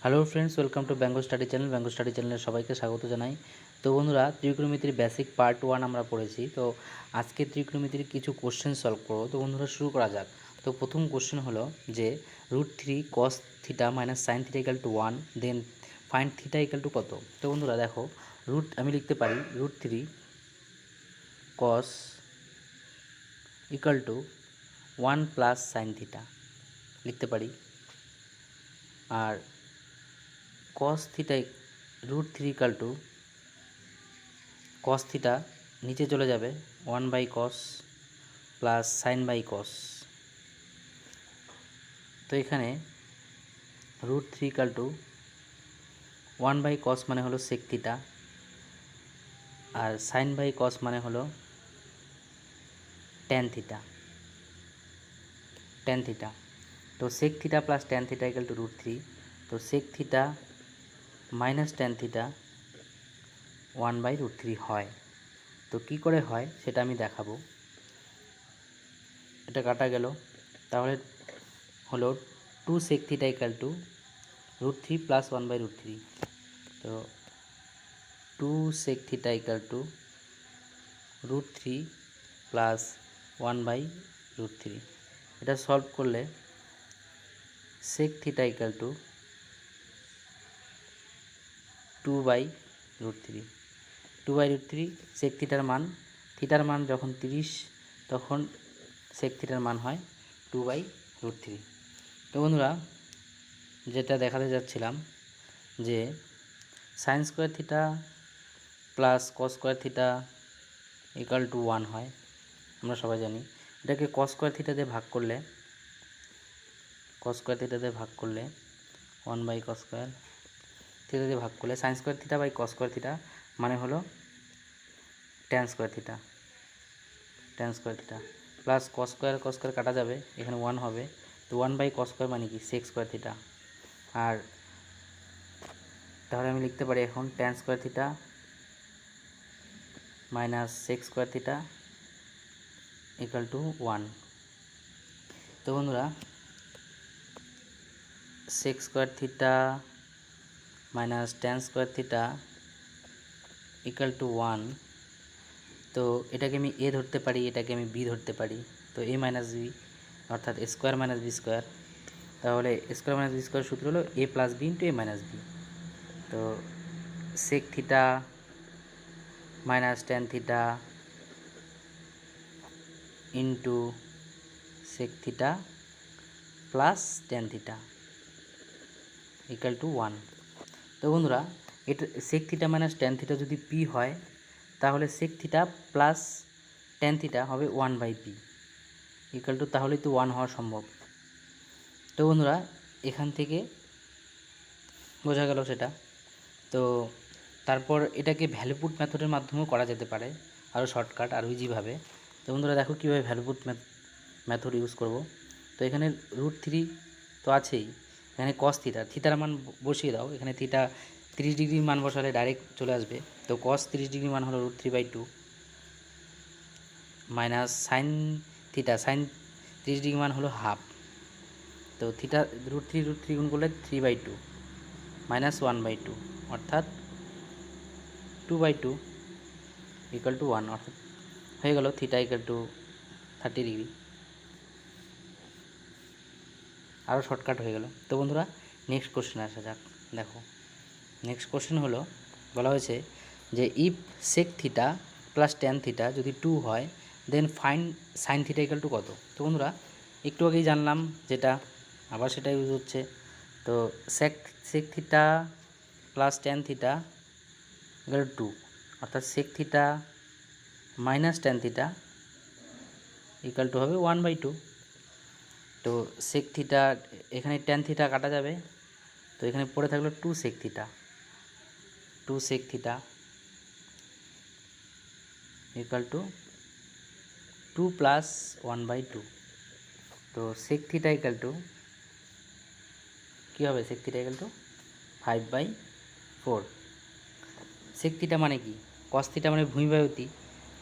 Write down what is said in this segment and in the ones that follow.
Hello friends, welcome to Bengal study channel. Bengal study চ্যানেলের সবাইকে স্বাগত জানাই। তো বন্ধুরা, ত্রিকোণমিতির বেসিক পার্ট 1 আমরা পড়েছি। তো আজকে ত্রিকোণমিতির কিছু কোশ্চেন সলভ করবো। তো বন্ধুরা, শুরু করা যাক। তো প্রথম কোশ্চেন হলো যে √3 cos theta minus sine theta equal to 1, then find theta equal to কত। তো বন্ধুরা দেখো, আমি লিখতে পারি √3 cos equal to 1 plus sine theta লিখতে পারি। আর cos theta √3 equal to cos theta নিচে চলে যাবে 1/cos প্লাস সাইন বাই কস। তো এখানে √3 ইকাল টু 1/cos মানে হলো sec থিটা, আর সাইন বাই কস মানে হলো tan থিটা। তো sec theta plus tan theta equal to √3। তো sec theta minus tan theta 1/√3 হয়। তো কি করে হয় সেটা আমি দেখাবো। এটা কাটা গেল, তাহলে হলো 2 sec theta equal to √3 plus 1/√3। তো 2 sec theta equal to √3 plus 1/√3। এটা সলভ করলে sec theta equal two 2/√3। 2/√3 sec থিটার মান যখন 30, তখন sec থিটার মান হয় 2/√3। তো বন্ধুরা, যেটা দেখাতে যাচ্ছিলাম যে sign square theta plus cos square theta equal to 1 হয়, আমরা সবাই জানি। এটাকে কস স্কোয়ার থিটা দিয়ে ভাগ করলে 1/cos স্কোয়ার থিটা দিয়ে ভাগ করলে sine square theta by cos square theta মানে হলো tan square theta plus cos square কাটা যাবে, এখানে 1 হবে। তো 1/cos স্কোয়ার মানে কি সেক স্কোয়ার থিটা। আর তাহলে আমি লিখতে পারি এখন tan square theta minus sec square theta equal to 1। তো বন্ধুরা, sec square theta minus tan square theta equal to 1। তো এটাকে আমি এ ধরতে পারি, এটাকে আমি বি ধরতে পারি। তো এ মাইনাস বি অর্থাৎ A square minus B square. তাহলে A square minus B square সূত্র হলো A plus B into A minus B. তো sec theta minus tan theta into sec theta plus tan theta equal to 1। তো বন্ধুরা, এটা sec theta minus tan theta যদি P হয়, তাহলে sec theta plus tan theta হবে 1/পি equal to, তাহলেই তো 1 হওয়া সম্ভব। তো বন্ধুরা, এখান থেকে বোঝা গেল সেটা। তো তারপর এটাকে ভ্যালুপুট মেথডের মাধ্যমেও করা যেতে পারে, আরও শর্টকাট আরও ইজিভাবে। তো বন্ধুরা দেখো কীভাবে ভ্যালুপুট মেথড ইউজ করব। তো এখানে √3 তো আছেই, এখানে কস থিটার মান বসিয়ে দাও। এখানে থিটা 30 ডিগ্রির মান বসালে ডাইরেক্ট চলে আসবে। তো কস 30 ডিগ্রির মান হলো √3/2 মাইনাস সাইন 30 ডিগ্রি মান হলো হাফ। তো থিটা √3 গুণ করলে 3/2 মাইনাস 1/2 অর্থাৎ 2/2 ইকাল টু 1, অর্থাৎ হয়ে গেল থিটা ইকাল টু 30 ডিগ্রি। আরও শর্টকাট হয়ে গেল। তো বন্ধুরা, নেক্সট কোশ্চেনে আসা যাক। দেখো, নেক্সট কোশ্চেন হলো, বলা হয়েছে যে if sec theta plus tan theta যদি 2 হয়, then find sine theta equal to কত। তো বন্ধুরা, একটু আগেই জানলাম যেটা, আবার সেটা ইউজ হচ্ছে। তো sec theta plus tan theta equal to 2, অর্থাৎ sec theta minus tan theta equal to হবে 1/2। তো সেক থিটা, এখানে ট্যান থিটা কাটা যাবে, তো এখানে পড়ে থাকলো 2 sec theta equal to 2 plus 1/2। তো সেক থিটা ইকাল টু কী হবে, sec theta equal to 5/4। Sec theta মানে কি, কস থিটা মানে ভূমিবাহী অতি,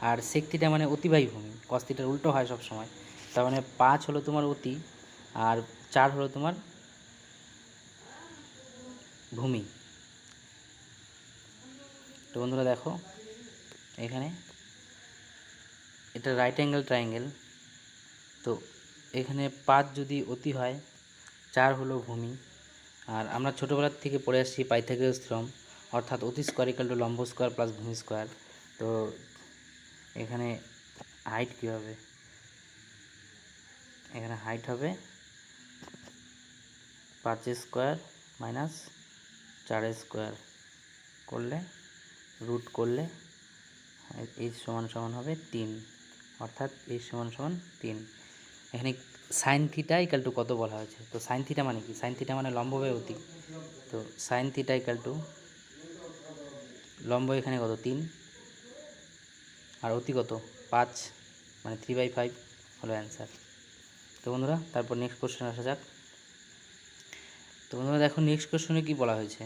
আর সেক থিটা মানে অতিবাহী ভূমি। কস থিটার উল্টো হয় সব সময়। তার মানে 5 হলো তোমার অতি, আর 4 হলো তোমার ভূমি। তো বন্ধুরা দেখো এখানে এটা রাইট অ্যাঙ্গেল ট্রায়াঙ্গেল, তো এখানে 5 যদি অতি হয়, 4 হলো ভূমি। আর আমরা ছোটোবেলার থেকে পড়ে আসছি পাইথাগোরাস থিওরেম, অর্থাৎ অতি স্কোয়ার ইকুয়াল টু লম্ব স্কোয়ার প্লাস ভূমি স্কোয়ার। তো এখানে হাইট কী হবে, এখানে হাইট হবে 5 স্কোয়ার মাইনাস 4 স্কোয়ার করলে রুট করলে এইচ সমান সমান হবে 3, অর্থাৎ এইচ সমান সমান 3। এখানে সাইন থিটা ইকাল টু কত বলা হয়েছে, তো সাইন থিটা মানে কি, সাইন থিটা মানে লম্ব বাই অতি। তো সাইন থিটা ইকাল টু লম্ব এখানে কত 3 আর অতি কত 5, মানে 3/5 হলো অ্যান্সার। তো বন্ধুরা তারপর নেক্সট কোশ্চেন আসা যাক। তো বন্ধুরা দেখো নেক্সট কোশ্চেনে কী বলা হয়েছে,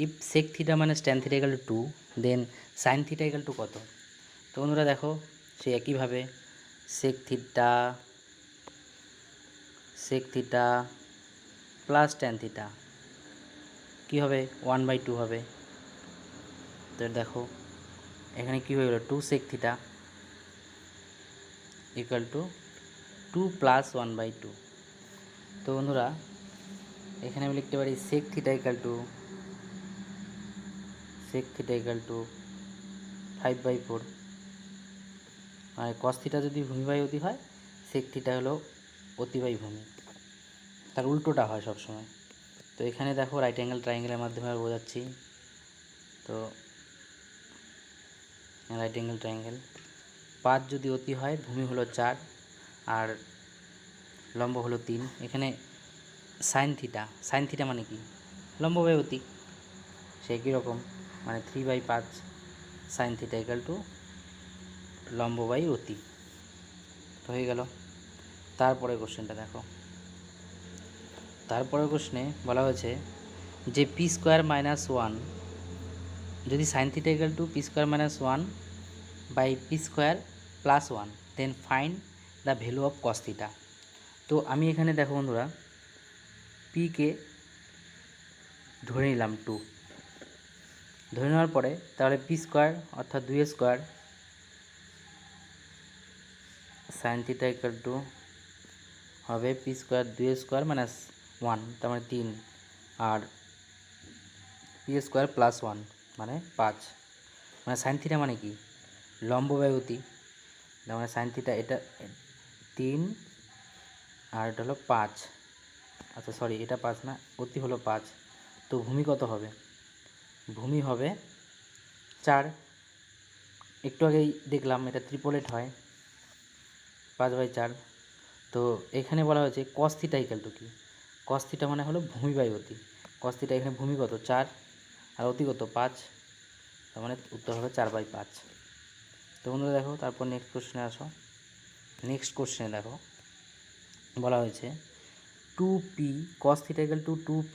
ইফ সেক থিটা মানে tan theta equal to 2 then sine theta equal to কত। তো বন্ধুরা দেখো সে একইভাবে sec theta plus tan theta কী হবে 1/2 হবে। তো দেখো এখানে কী হয়ে গেলো 2 sec theta equal to 2 plus 1/2। তো বন্ধুরা এখানে আমি লিখতে পারি সেক থিটা ইকুয়াল টু 5/4, আর কস থিটা যদি ভূমি বাই অতি হয়, সেক থিটা হলো অতি বাই ভূমি, তার উল্টোটা হয় সবসময়। তো এখানে দেখো রাইট অ্যাঙ্গেল ট্রায়াঙ্গেলের মাধ্যমে আর বোঝাচ্ছি। তো রাইট অ্যাঙ্গেল ট্রায়াঙ্গেল 5 যদি অতি হয়, ভূমি হলো 4 আর লম্ব হলো 3। এখানে সাইন থিটা মানে কি লম্ব বাই অতি, সে একই রকম, মানে 3/5 সাইন থিটা ইকাল টু লম্ব বাই অতি। তো হয়ে গেল। তারপরে কোশ্চেনটা দেখো, তারপরের কোশ্চেনে বলা হয়েছে যে পি স্কোয়ার মাইনাস 1, যদি sine theta equal to P square minus 1 by P square plus 1 then find the value of cos theta. তো আমি এখানে দেখো বন্ধুরা পিকে ধরে নিলাম 2, ধরে নেওয়ার পরে তাহলে পি স্কোয়ার অর্থাৎ 2 square sine theta equal to হবে পি স্কোয়ার 2 স্কোয়ার মাইনাস 1, তার মানে 3, আর পি স্কোয়ার প্লাস 1 মানে 5, মানে সাইন থিটা মানে কি লম্ব বাই অতি, তার মানে সাইন থিটা এটা 3 আর এটা হলো 5, আচ্ছা সরি এটা 5 না, অতি হলো 5। তো ভূমি কত হবে, ভূমি হবে 4। একটু আগেই দেখলাম এটা ট্রিপলেট হয় 5/4। তো এখানে বলা হয়েছে কস থিটা ইকাল টু কি, কস থিটা মানে হলো ভূমি বাই অতি, কস থিটা এখানে ভূমি কত 4 আর অতি কত 5, তার মানে উত্তর হবে 4/5। তো বন্ধুরা দেখো তারপর নেক্সট কোশ্চেনে আসো। নেক্সট কোশ্চেনে দেখো বলা হয়েছে 2p cos theta equal to 2p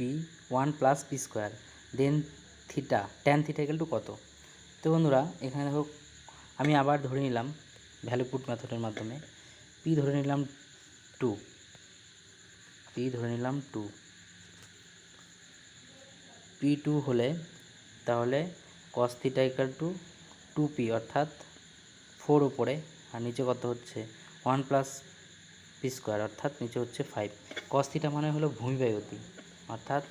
1 plus P square then theta tan theta equal to কত। তো বন্ধুরা এখানে দেখো আমি আবার ধরে নিলাম ভ্যালু পুট মেথডের মাধ্যমে পি ধরে নিলাম 2, p2 হলে তাহলে cos theta equal to 2p অর্থাৎ 4 উপরে আর নিচে কত হচ্ছে 1 প্লাস পি স্কোয়ার অর্থাৎ নিচে হচ্ছে 5। cos থিটা মানে হলো ভূমি বাই অতি, অর্থাৎ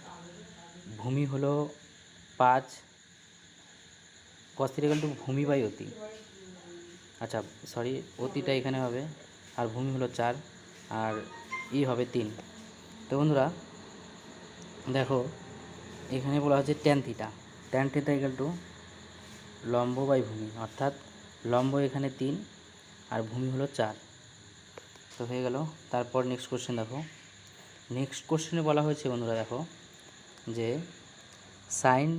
ভূমি হলো 5, cos থিটা ইকাল টু ভূমি বাই অতি, আচ্ছা সরি অতিটা এখানে হবে আর ভূমি হলো 4 আর ই হবে 3। তো বন্ধুরা দেখো এখানে বলা হচ্ছে ট্যান থিটা ইকাল টু লম্ব বাই ভূমি, অর্থাৎ লম্ব এখানে 3 আর ভূমি হলো 4। তো হয়ে গেল। তারপর নেক্সট কোশ্চেন দেখো, নেক্সট কোশ্চেনে বলা হয়েছে বন্ধুরা দেখো যে সাইন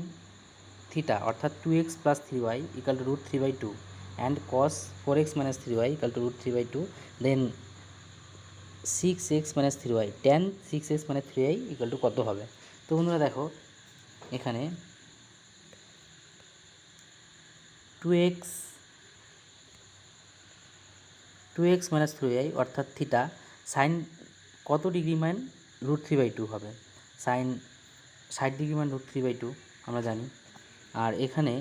থিটা অর্থাৎ 2x plus 3y equal to root 3/2 and cos 4x minus 3y equal to root 3/2 then 6x minus 3y tan 6x minus 3y equal to কত হবে। তো বন্ধুরা দেখো এখানে 2x মাইনাস 3y অর্থাৎ থিটা সাইন কত degree মান রুট 3/2 হবে, সাইন 60 ডিগ্রি মান √3/2 আমরা জানি। আর এখানে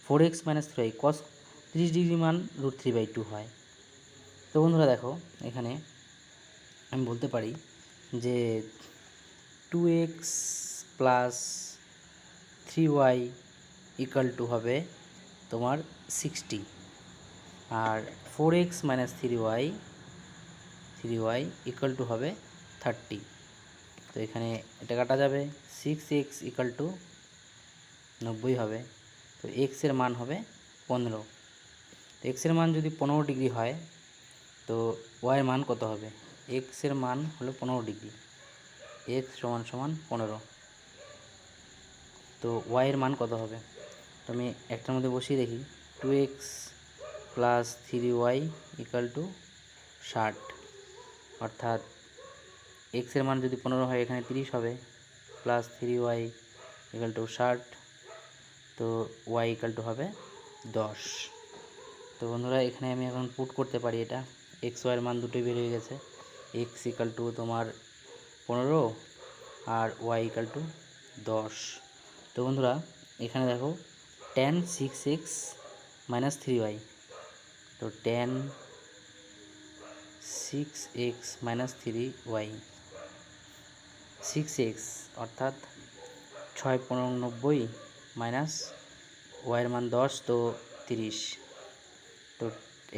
4x - 3y cos 30 ডিগ্রি মান √3/2 হয়। তো বন্ধুরা দেখো এখানে আমি বলতে পারি যে 2x plus 3y equal to হবে তোমার 60, আর 4x - 3y ইকাল টু হবে 30। তো এখানে এটা কাটা যাবে, 6x ইকাল টু 90 হবে। তো এক্সের মান হবে 15। তো এক্সের মান যদি 15 ডিগ্রি হয় তো ওয়াইয়ের মান কত হবে? এক্সের মান হলো 15 ডিগ্রি, এক্স সমান সমান 15। তো ওয়াইয়ের মান কত হবে? তো আমি একটার মধ্যে বসিয়ে দেখি, 2x plus 3y equal two 60, অর্থাৎ এক্সের মান যদি 15 হয় এখানে 30 হবে, প্লাস 3y ইকাল টু 60, তো ওয়াই ইকাল টু হবে 10। তো বন্ধুরা এখানে আমি এখন পুট করতে পারি, এটা এক্স ওয়াইয়ের মান দুটোই বের হয়ে গেছে। এক্স ইকাল টু তোমার 15 আর ওয়াই ইকাল টু 10। তো বন্ধুরা এখানে দেখো tan 6x - 3y, তো tan 6x - 3y, 6x অর্থাৎ 6 15 90 মাইনাস ওয়াইয়ের মান 10, তো 30। তো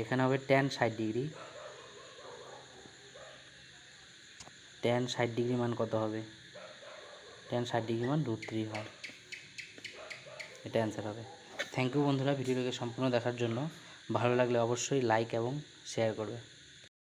এখানে হবে tan 60 ডিগ্রি, tan 60 ডিগ্রি মান কত হবে? tan 60 ডিগ্রি মান √3 হয়, এটা অ্যান্সার হবে। থ্যাংক ইউ বন্ধুরা ভিডিওটাকে সম্পূর্ণ দেখার জন্য। ভালো লাগলে অবশ্যই লাইক এবং শেয়ার করবে।